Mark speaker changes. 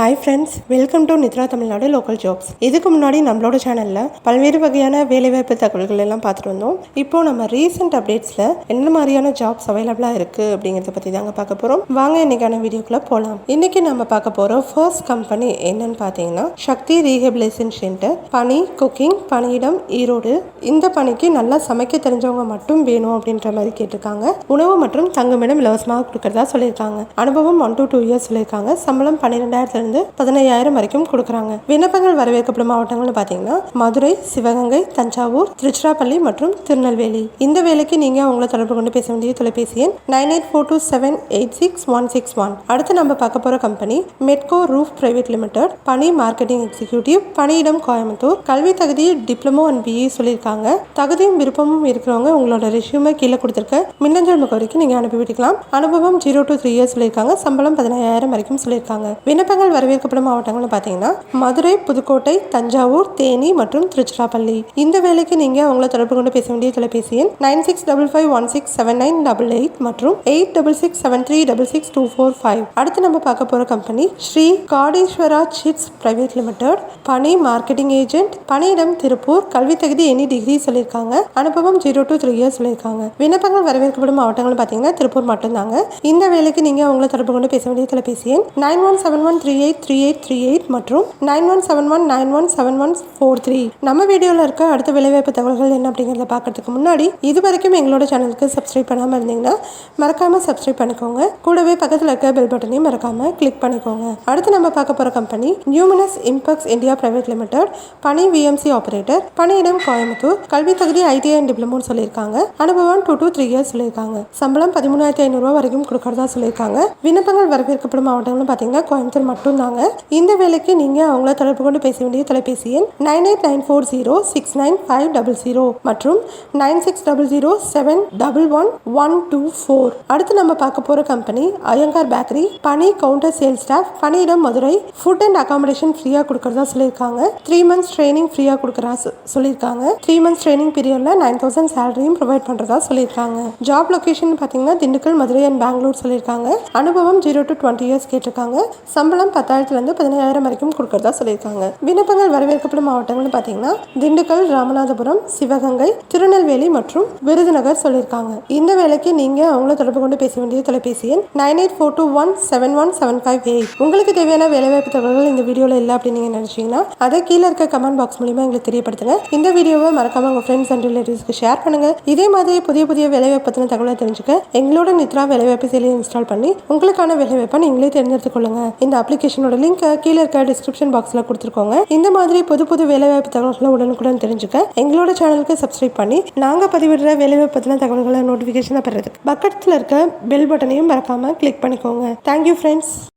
Speaker 1: Hi friends, welcome to Nithra Tamil Nadu local jobs. இதுக்கு முன்னாடி நம்மளோட சேனலில் பல்வேறு வகையான வேலைவாய்ப்பு தகவல்கள் எல்லாம் பார்த்துட்டு வந்தோம். இப்போது நம்ம ரீசெண்ட் அப்டேட்ஸில் என்ன மாதிரியான ஜாப்ஸ் அவைலபிளாக இருக்குது அப்படிங்கிறத பற்றி தாங்க பார்க்க போகிறோம். வாங்க இன்றைக்கான வீடியோக்குள்ளே போகலாம். இன்றைக்கி நம்ம பார்க்க போகிற ஃபர்ஸ்ட் கம்பெனி என்னன்னு பார்த்தீங்கன்னா சக்தி ரீஹபிலேஷன் சென்டர். பணி குக்கிங், பணியிடம் ஈரோடு. இந்த பணிக்கு நல்லா சமைக்க தெரிஞ்சவங்க மட்டும் வேணும் அப்படின்ற மாதிரி கேட்டிருக்காங்க. உணவு மற்றும் தங்குமிடம் இலவசமாக கொடுக்கறதா சொல்லியிருக்காங்க. அனுபவம் 1 to 2 years சொல்லியிருக்காங்க. சம்பளம் 12,000 15,000 வரைக்கும் கொடுக்குறாங்க. விண்ணப்பங்கள் வரவேற்கப்படும் மாவட்டங்கள்னு பார்த்தீங்கன்னா மதுரை, சிவகங்கை, தஞ்சாவூர், திருச்சிராப்பள்ளி மற்றும் திருநெல்வேலி. இந்த வேலைக்கு நீங்க உங்களை தொடர்பு கொண்டு பேச வேண்டிய தொலைபேசி எண் 9842786161. அடுத்து நம்ம பார்க்க போற கம்பெனி மெட்கோ ரூஃப் Pvt Ltd. பணி மார்க்கெட்டிங் எக்ஸிக்யூட்டிவ். பணியிடம் கோயம்புத்தூர். கல்வி தகுதி டிப்ளமோ அண்ட் BE சொல்லியிருக்காங்க. தகுதியும் விருப்பமும் இருக்கிறவங்க உங்களோட ரெஸ்யூமை கீழே கொடுத்துருக்க மின்னஞ்சல் முகவரிக்கு நீங்க அனுப்பிவிட்டுக்கலாம். அனுபவம் 0 to 3 years சொல்லியிருக்காங்க. சம்பளம் 15,000 வரைக்கும் சொல்லியிருக்காங்க. விண்ணப்பங்கள் வரவேற்கப்படும் மாவட்டங்கள்னு பார்த்தீங்கன்னா மதுரை, புதுக்கோட்டை, தஞ்சாவூர், தேனி மற்றும் திருச்சிராப்பள்ளி. இந்த வேலைக்கு நீங்க உங்களை தொடர்பு கொண்டு பேச வேண்டிய தொலைபேசி எண் 9655167988 மற்றும் 8667366245. அடுத்து நம்ம பார்க்க போற company Sri Kadeswara chits Pvt Ltd. பணி மார்க்கெட்டிங் ஏஜென்ட். பணியிடம் திருப்பூர். கல்வி தகுதி எனி டிகிரி சொல்லியிருக்காங்க. அனுபவம் 0 to 3 years சொல்லியிருக்காங்க. விண்ணப்பங்கள் வரவேற்கப்படும் மாவட்டங்கள் பார்த்தீங்கன்னா திருப்பூர் மட்டும்தாங்க. இந்த வேலைக்கு நீங்க உங்களை தொடர்பு கொண்டு பேச வேண்டிய தொலைபேசி எண் 9171383838 மற்றும் 9171917143. நம்ம வீடியோவில் இருக்க அடுத்த வேலைவாய்ப்பு தகவல்கள் என்ன அப்படிங்கிறத பார்க்கறதுக்கு முன்னாடி இது வரைக்கும் எங்களோட சேனலுக்கு சப்ஸ்கிரைப் பண்ணாமல் இருந்தீங்கன்னா மறக்காம சப்ஸ்கிரைப் பண்ணிக்கோங்க. கூடவே பக்கத்தில் இருக்க பெல் பட்டனையும் மறக்காம கிளிக் பண்ணிக்கோங்க. அடுத்து நம்ம பார்க்க போற company Numinous Impex India Pvt Ltd. பணி VMC Operator. பணியிடம் கோயம்புத்தூர். கல்வி தகுதி ITI அண்ட் டிப்ளமோன்னு சொல்லியிருக்காங்க. அனுபவம் 2 to 3 years சொல்லியிருக்காங்க. சம்பளம் 13,500 வரைக்கும் கொடுக்கறதா சொல்லியிருக்காங்க. விண்ணப்பங்கள் வரவேற்கப்படும் மாவட்டங்கள்னு பார்த்தீங்கன்னா கோயம்புத்தூர் மட்டும்தாங்க. இந்த வேலைக்கு நீங்க அவங்கள தொடர்பு கொண்டு பேச வேண்டிய தொலைபேசி எண் 9894069500 மற்றும் 9600711124. அடுத்து நம்ம பார்க்க போற கம்பெனி ஐயங்கார் பேக்கரி. பணி கவுண்டர் சேல்ஸ் ஸ்டாஃப். பணியிடம் மதுரை. ஃபுட் அண்ட் அகாமடேஷன் ஃப்ரீயா கொடுக்கறதா சொல்லியிருக்காங்க. 3 months ட்ரைனிங் ஃப்ரீயா கொடுக்கறதா சொல்லியிருக்காங்க. 3 months ட்ரைனிங் பீரியட்ல 9,000 சேலரியும் ப்ரொவைட் பண்றதா சொல்லியிருக்காங்க. ஜாப் லொகேஷன் பார்த்தீங்கன்னா திண்டுக்கல், மதுரை அண்ட் பெங்களூர் சொல்லியிருக்காங்க. அனுபவம் 0 to 20 years கேட்டிருக்காங்க. சம்பளம் 10,000 15,000 வரைக்கும் கொடுக்கறதா சொல்லியிருக்காங்க. விண்ணப்பங்கள் வரவேற்கப்படும் மாவட்டங்கள்னு பார்த்தீங்கன்னா திண்டுக்கல், ராமநாதபுரம், சிவகங்கை, திருநெல்வேலி மற்றும் விருதுநகர் சொல்லியிருக்காங்க. இந்த வேலைக்கு நீங்க அவங்கள தொடர்பு கொண்டு பேச வேண்டிய தொலைபேசி எண் 9842171758. உங்களுக்கு தேவையான வேலைவாய்ப்பு தகவல்கள் இந்த வீடியோவில் இல்லை அப்படின்னு நீங்க நினைச்சீங்கன்னா அதை கீழே இருக்க கமெண்ட் பாக்ஸ் மூலியமா எங்களுக்கு தெரியப்படுத்துங்க. இந்த வீடியோவை மறக்காம உங்க ஃப்ரெண்ட்ஸ் அண்ட் ரிலேட்டிவ்ஸ்க்கு ஷேர் பண்ணுங்க. இதே மாதிரி புதிய புதிய வேலைவாய்ப்பு பற்றின தகவலை தெரிஞ்சுக்க எங்களோட நித்ரா வேலைவாய்ப்பு செயலியை இன்ஸ்டால் பண்ணி உங்களுக்கான வேலைவாய்ப்பை நீங்களே தேர்ந்தெடுத்துக் கொள்ளுங்க. இந்த அப்ளிகேஷனோட லிங்க் கீழே இருக்க டிஸ்கிரிப்ஷன் பாக்ஸ்ல கொடுத்துருக்கோங்க. இந்த மாதிரி புது புது வேலைவாய்ப்பு தகவல்களை உடனுக்குடன் தெரிஞ்சுக்க எங்களோட சேனலுக்கு சப்ஸ்கிரைப் பண்ணி நாங்க பதிவிடுற வேலைவாய்ப்பு பற்றின தகவல்களை நோட்டிபிகேஷனை பெறதுக்கு பக்கத்தில் இருக்க பெல் பட்டனையும் மறக்காம கிளிக் பண்ணிக்கோங்க. Thank you friends.